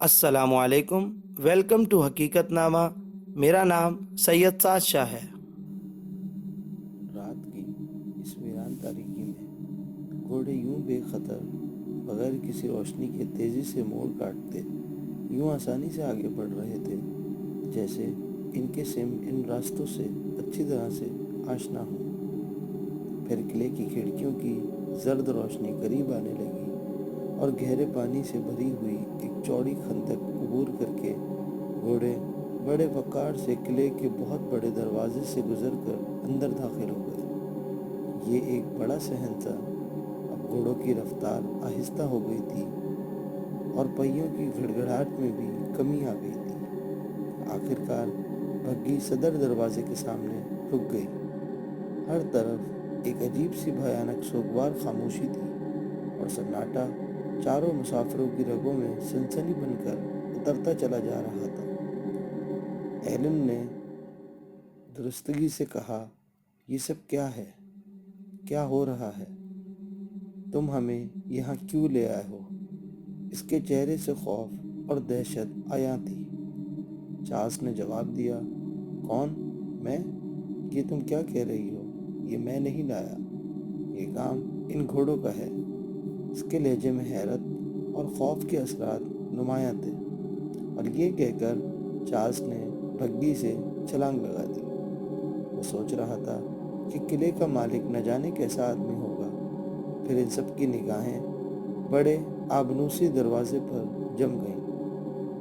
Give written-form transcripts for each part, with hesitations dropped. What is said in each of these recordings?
السلام علیکم، welcome to حقیقت نامہ۔ میرا نام سید سعد شاہ ہے۔ رات کی اس ویران تاریکی میں گھوڑے یوں بے خطر بغیر کسی روشنی کے تیزی سے موڑ کاٹتے یوں آسانی سے آگے بڑھ رہے تھے جیسے ان کے سم ان راستوں سے اچھی طرح سے آشنا ہوں۔ پھر قلعے کی کھڑکیوں کی زرد روشنی قریب آنے لگی اور گہرے پانی سے بھری ہوئی ایک چوڑی خندق عبور کر کے گھوڑے بڑے وقار سے قلعے کے بہت بڑے دروازے سے گزر کر اندر داخل ہو گئے۔ یہ ایک بڑا صحن تھا۔ اب گھوڑوں کی رفتار آہستہ ہو گئی تھی اور پہیوں کی گھڑگھڑاہٹ میں بھی کمی آ گئی تھی۔ آخر کار بھگی صدر دروازے کے سامنے رک گئی۔ ہر طرف ایک عجیب سی بھیانک سوگوار خاموشی تھی اور سناٹا چاروں مسافروں کی رگوں میں سنسنی بن کر اترتا چلا جا رہا تھا۔ ایلن نے درستگی سے کہا، یہ سب کیا ہے؟ کیا ہو رہا ہے؟ تم ہمیں یہاں کیوں لے آئے ہو؟ اس کے چہرے سے خوف اور دہشت عیاں تھی۔ چارلس نے جواب دیا، کون؟ میں؟ یہ تم کیا کہہ رہی ہو؟ یہ میں نہیں لایا۔ یہ کام ان گھوڑوں کا ہے۔ اس کے لہجے میں حیرت اور خوف کے اثرات نمایاں تھے، اور یہ کہہ کر چارلس نے بھگی سے چھلانگ لگا دی۔ وہ سوچ رہا تھا کہ قلعے کا مالک نہ جانے کیسا آدمی ہوگا۔ پھر ان سب کی نگاہیں بڑے آبنوسی دروازے پر جم گئیں۔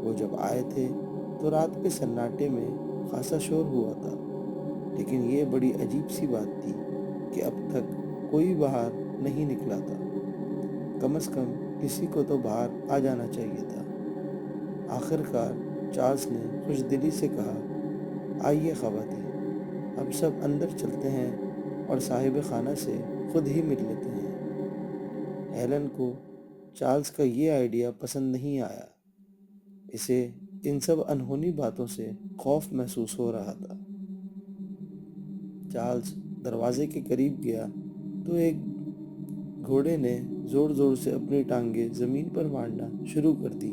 وہ جب آئے تھے تو رات کے سناٹے میں خاصا شور ہوا تھا، لیکن یہ بڑی عجیب سی بات تھی کہ اب تک کوئی باہر نہیں نکلا تھا۔ کم از کم کسی کو تو باہر آ جانا چاہیے تھا۔ آخر کار چارلس نے خوش دلی سے کہا، آئیے خواتین، اب سب اندر چلتے ہیں اور صاحب خانہ سے خود ہی مل لیتے ہیں۔ ہیلن کو چارلس کا یہ آئیڈیا پسند نہیں آیا۔ اسے ان سب انہونی باتوں سے خوف محسوس ہو رہا تھا۔ چارلس دروازے کے قریب گیا تو ایک گھوڑے نے زور زور سے اپنی ٹانگیں زمین پر مارنا شروع کر دی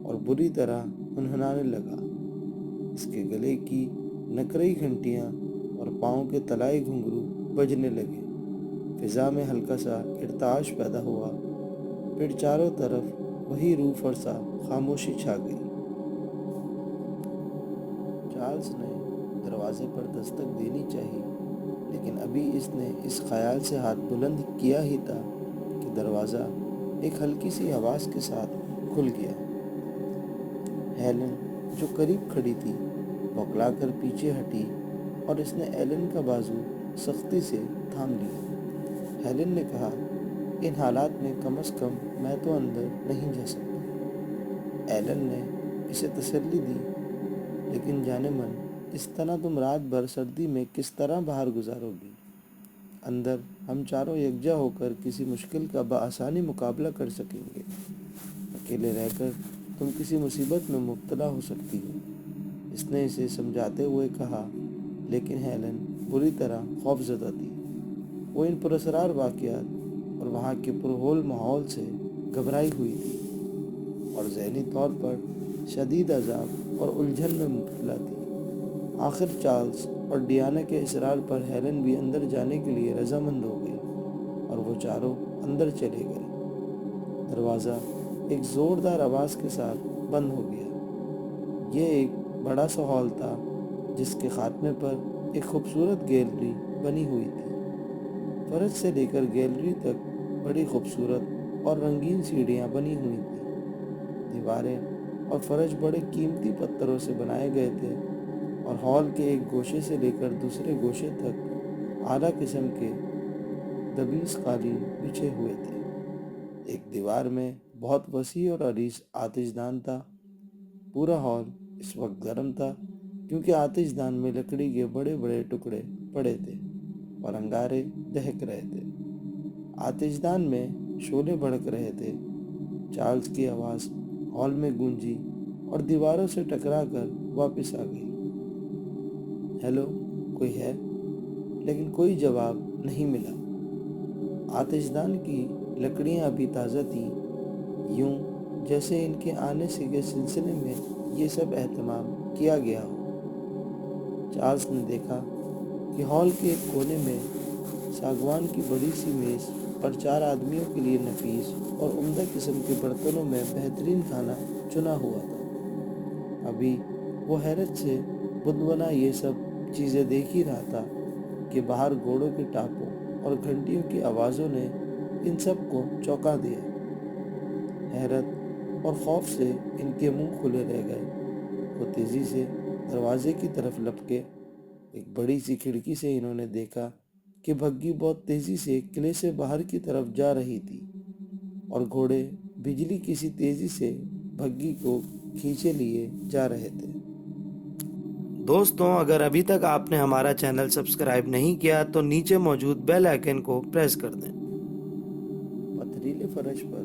اور بری طرح ہنہنانے لگا۔ اس کے گلے کی نکرئی گھنٹیاں اور پاؤں کے تلائی گھنگرو بجنے لگے۔ فضا میں ہلکا سا ارتعاش پیدا ہوا، پھر چاروں طرف وہی روح فرسا خاموشی چھا گئی۔ چارلس نے دروازے پر دستک دینی چاہی، لیکن ابھی اس نے اس خیال سے ہاتھ بلند کیا ہی تھا کہ دروازہ ایک ہلکی سی آواز کے ساتھ کھل گیا۔ ہیلن جو قریب کھڑی تھی بوکھلا کر پیچھے ہٹی اور اس نے ایلن کا بازو سختی سے تھام لیا۔ ہیلن نے کہا، ان حالات میں کم از کم میں تو اندر نہیں جا سکتا۔ ایلن نے اسے تسلی دی، لیکن جانے من اس طرح تم رات بھر سردی میں کس طرح باہر گزارو گی؟ اندر ہم چاروں یکجا ہو کر کسی مشکل کا بآسانی مقابلہ کر سکیں گے۔ اکیلے رہ کر تم کسی مصیبت میں مبتلا ہو سکتی ہو۔ اس نے اسے سمجھاتے ہوئے کہا، لیکن ہیلن بری طرح خوف زدہ تھی۔ وہ ان پراسرار واقعات اور وہاں کے پرہول ماحول سے گھبرائی ہوئی تھی اور ذہنی طور پر شدید عذاب اور الجھن میں مبتلا تھی۔ آخر چارلس اور ڈیانا کے اصرار پر ہیلن بھی اندر جانے کے لیے رضامند ہو گئی اور وہ چاروں اندر چلے گئے۔ دروازہ ایک زوردار آواز کے ساتھ بند ہو گیا۔ یہ ایک بڑا سا ہال تھا جس کے خاتمے پر ایک خوبصورت گیلری بنی ہوئی تھی۔ فرش سے لے کر گیلری تک بڑی خوبصورت اور رنگین سیڑھیاں بنی ہوئی تھیں۔ دیواریں اور فرش بڑے قیمتی پتھروں سے بنائے گئے تھے اور ہال کے ایک گوشے سے لے کر دوسرے گوشے تک اعلیٰ قسم کے دبیس قالین بچھے ہوئے تھے۔ ایک دیوار میں بہت وسیع اور عریض آتش دان تھا۔ پورا ہال اس وقت گرم تھا کیونکہ آتش دان میں لکڑی کے بڑے بڑے ٹکڑے پڑے تھے اور انگارے دہک رہے تھے۔ آتش دان میں شعلے بھڑک رہے تھے۔ چارلس کی آواز ہال میں گونجی اور دیواروں سے ٹکرا کر واپس آ گئی، ہیلو، کوئی ہے؟ لیکن کوئی جواب نہیں ملا۔ آتش دان کی لکڑیاں ابھی تازہ تھیں، یوں جیسے ان کے آنے سے کے سلسلے میں یہ سب اہتمام کیا گیا ہو۔ چارلز نے دیکھا کہ ہال کے ایک کونے میں ساگوان کی بڑی سی میز پر 4 آدمیوں کے لیے نفیس اور عمدہ قسم کے برتنوں میں بہترین کھانا چنا ہوا تھا۔ ابھی وہ حیرت سے بدھ بنا یہ سب چیزیں دیکھ ہی رہا تھا کہ باہر گھوڑوں کے ٹاپوں اور گھنٹیوں کی آوازوں نے ان سب کو چونکا دیا۔ حیرت اور خوف سے ان کے منہ کھلے رہ گئے۔ وہ تیزی سے دروازے کی طرف لپکے۔ ایک بڑی سی کھڑکی سے انہوں نے دیکھا کہ بھگی بہت تیزی سے قلعے سے باہر کی طرف جا رہی تھی اور گھوڑے بجلی کی سی تیزی سے بھگی کو کھینچے لیے جا رہے تھے۔ دوستوں، اگر ابھی تک آپ نے ہمارا چینل سبسکرائب نہیں کیا تو نیچے موجود بیل آئیکن کو پریس کر دیں۔ پتھریلے فرش پر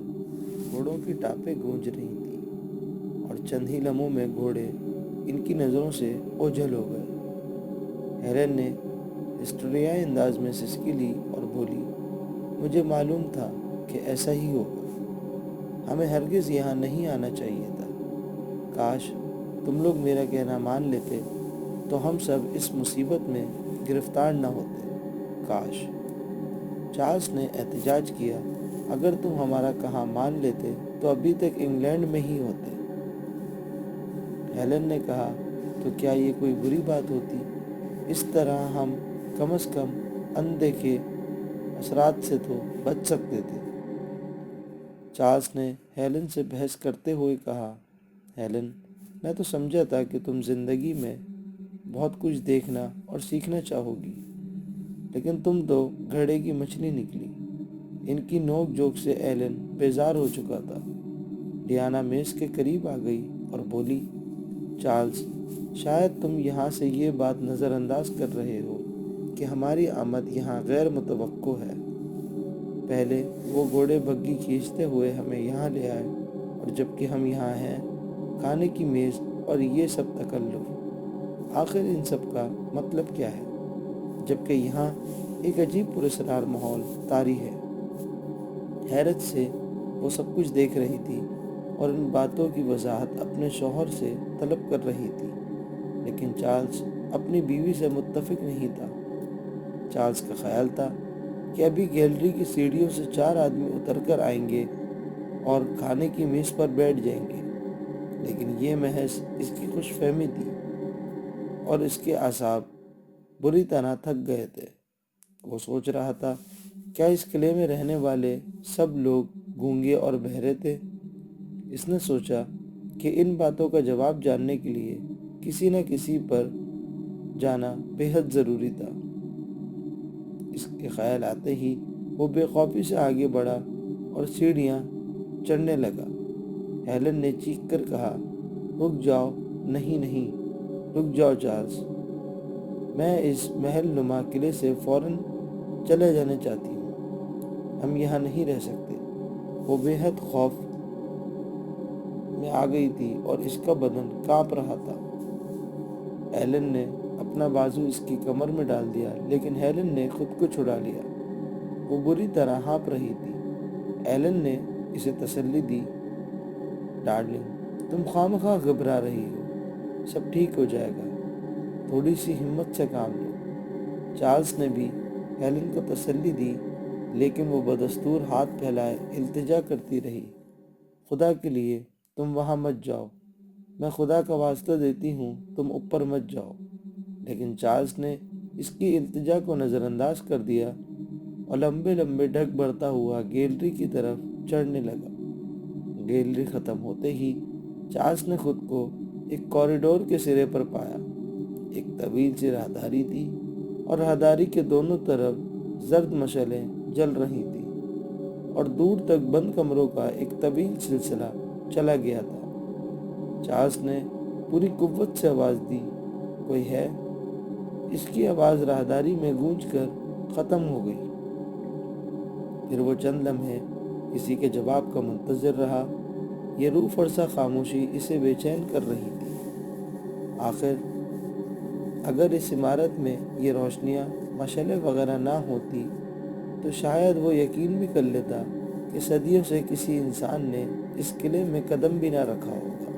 گھوڑوں کی ٹاپیں گونج رہی تھیں اور چند ہی لمحوں میں گھوڑے ان کی نظروں سے اوجھل ہو گئے۔ ہیلن نے ہسٹریائی انداز میں سسکی لی اور بولی، مجھے معلوم تھا کہ ایسا ہی ہوگا۔ ہمیں ہرگز یہاں نہیں آنا چاہیے تھا۔ کاش تم لوگ میرا کہنا مان لیتے تو ہم سب اس مصیبت میں گرفتار نہ ہوتے۔ کاش۔ چارلز نے احتجاج کیا، اگر تم ہمارا کہا مان لیتے تو ابھی تک انگلینڈ میں ہی ہوتے۔ ہیلن نے کہا، تو کیا یہ کوئی بری بات ہوتی؟ اس طرح ہم کم از کم اندیکھے اثرات سے تو بچ سکتے تھے۔ چارلز نے ہیلن سے بحث کرتے ہوئے کہا، ہیلن، میں تو سمجھا تھا کہ تم زندگی میں بہت کچھ دیکھنا اور سیکھنا چاہو گی، لیکن تم تو گھڑے کی مچھلی نکلی۔ ان کی نوک جھوک سے ہیلن بیزار ہو چکا تھا۔ ڈیانا میز کے قریب آ گئی اور بولی، چارلز، شاید تم یہاں سے یہ بات نظر انداز کر رہے ہو کہ ہماری آمد یہاں غیر متوقع ہے۔ پہلے وہ گھوڑے بگی کھینچتے ہوئے ہمیں یہاں لے آئے، اور جب کہ ہم یہاں ہیں، کھانے کی میز اور یہ سب تکلف، آخر ان سب کا مطلب کیا ہے؟ جبکہ یہاں ایک عجیب پراسرار ماحول طاری ہے۔ حیرت سے وہ سب کچھ دیکھ رہی تھی اور ان باتوں کی وضاحت اپنے شوہر سے طلب کر رہی تھی، لیکن چارلز اپنی بیوی سے متفق نہیں تھا۔ چارلز کا خیال تھا کہ ابھی گیلری کی سیڑھیوں سے 4 آدمی اتر کر آئیں گے اور کھانے کی میز پر بیٹھ جائیں گے، لیکن یہ محض اس کی خوش فہمی تھی اور اس کے اعصاب بری طرح تھک گئے تھے۔ وہ سوچ رہا تھا، کیا اس قلعے میں رہنے والے سب لوگ گونگے اور بہرے تھے؟ اس نے سوچا کہ ان باتوں کا جواب جاننے کے لیے کسی نہ کسی پر جانا بے حد ضروری تھا۔ اس کے خیال آتے ہی وہ بے خوفی سے آگے بڑھا اور سیڑھیاں چڑھنے لگا۔ ہیلن نے چیخ کر کہا، رک جاؤ، نہیں نہیں، رک جاؤ چارلز، میں اس محل نما قلعے سے فوراً چلے جانا چاہتی ہوں، ہم یہاں نہیں رہ سکتے۔ وہ بے حد خوف میں آ گئی تھی اور اس کا بدن کانپ رہا تھا۔ ہیلن نے اپنا بازو اس کی کمر میں ڈال دیا، لیکن ہیلن نے خود کو چھڑا لیا۔ وہ بری طرح ہانپ رہی تھی۔ ہیلن نے اسے تسلی دی، ڈارلنگ، تم خواہ گھبرا رہی ہو، سب ٹھیک ہو جائے گا، تھوڑی سی ہمت سے کام لو۔ چارلز نے بھی ہیلن کو تسلی دی، لیکن وہ بدستور ہاتھ پھیلائے التجا کرتی رہی، خدا کے لیے تم وہاں مت جاؤ، میں خدا کا واسطہ دیتی ہوں تم اوپر مت جاؤ۔ لیکن چارلز نے اس کی التجا کو نظر انداز کر دیا اور لمبے لمبے ڈھگ بڑھتا ہوا گیلری کی طرف چڑھنے لگا۔ گیلری ختم ہوتے ہی چارلز نے خود کو ایک کوریڈور کے سرے پر پایا۔ ایک طویل سی راہداری تھی اور راہداری کے دونوں طرف زرد مشعلیں جل رہی تھیں اور دور تک بند کمروں کا ایک طویل سلسلہ چلا گیا تھا۔ چارلز نے پوری قوت سے آواز دی، کوئی ہے؟ اس کی آواز راہداری میں گونج کر ختم ہو گئی۔ پھر وہ چند لمحے کسی کے جواب کا منتظر رہا۔ یہ روح فرسا خاموشی اسے بے چین کر رہی تھی۔ آخر اگر اس عمارت میں یہ روشنیاں، مشعلیں وغیرہ نہ ہوتی تو شاید وہ یقین بھی کر لیتا کہ کہ صدیوں سے کسی انسان نے اس قلعے میں قدم بھی نہ رکھا ہوگا۔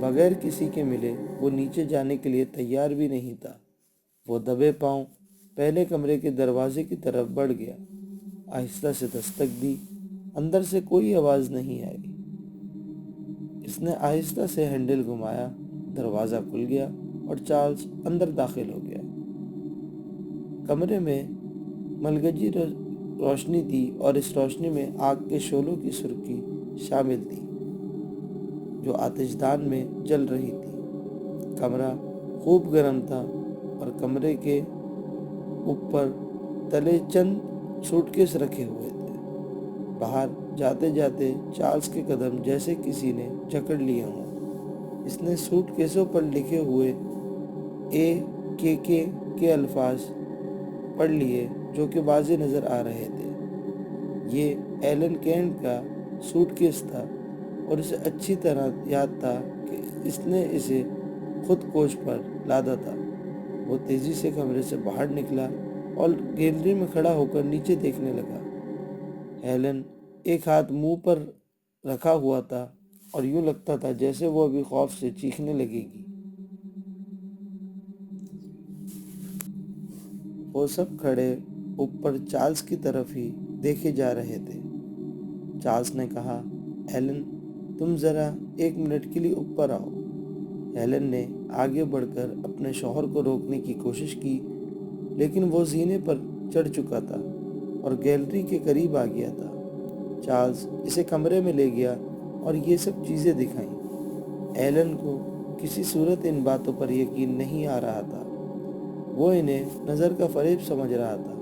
بغیر کسی کے ملے وہ نیچے جانے کے لیے تیار بھی نہیں تھا۔ وہ دبے پاؤں پہلے کمرے کے دروازے کی طرف بڑھ گیا، آہستہ سے دستک دی، اندر سے کوئی آواز نہیں آئی۔ اس نے آہستہ سے ہینڈل گھمایا، دروازہ کھل گیا اور چارلز اندر داخل ہو گیا۔ کمرے میں ملگجی روشنی تھی اور اس روشنی میں آگ کے شعلوں کی سرخی شامل تھی جو آتش دان میں جل رہی تھی۔ کمرہ خوب گرم تھا اور کمرے کے اوپر تلے چند سوٹ کیس رکھے ہوئے تھے۔ باہر جاتے جاتے چارلز کے قدم جیسے کسی نے جکڑ لیے ہوں۔ اس نے سوٹ کیسوں پر لکھے ہوئے کے الفاظ پڑھ لیے جو کہ واضح نظر آ رہے تھے۔ یہ ایلن کینٹ کا سوٹ کیس تھا اور اسے اچھی طرح یاد تھا کہ اس نے اسے خود کوچ پر لادا تھا۔ وہ تیزی سے کمرے سے باہر نکلا اور گیلری میں کھڑا ہو کر نیچے دیکھنے لگا۔ ایلن ایک ہاتھ منہ پر رکھا ہوا تھا اور یوں لگتا تھا جیسے وہ ابھی خوف سے چیخنے لگے گی۔ وہ سب کھڑے اوپر چارلز کی طرف ہی دیکھے جا رہے تھے۔ چارلز نے کہا، ایلن تم ذرا 1 منٹ کے لیے اوپر آؤ۔ ایلن نے آگے بڑھ کر اپنے شوہر کو روکنے کی کوشش کی، لیکن وہ زینے پر چڑھ چکا تھا اور گیلری کے قریب آ گیا تھا۔ چارلز اسے کمرے میں لے گیا اور یہ سب چیزیں دکھائیں۔ ایلن کو کسی صورت ان باتوں پر یقین نہیں آ رہا تھا۔ وہ انہیں نظر کا فریب سمجھ رہا تھا،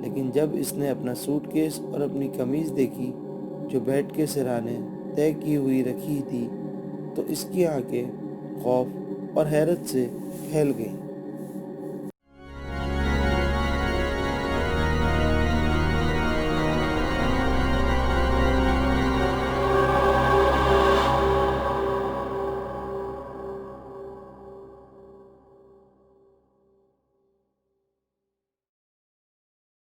لیکن جب اس نے اپنا سوٹ کیس اور اپنی قمیض دیکھی جو بیڈ کے سرانے طے کی ہوئی رکھی تھی تو اس کی آنکھیں خوف اور حیرت سے پھیل گئیں۔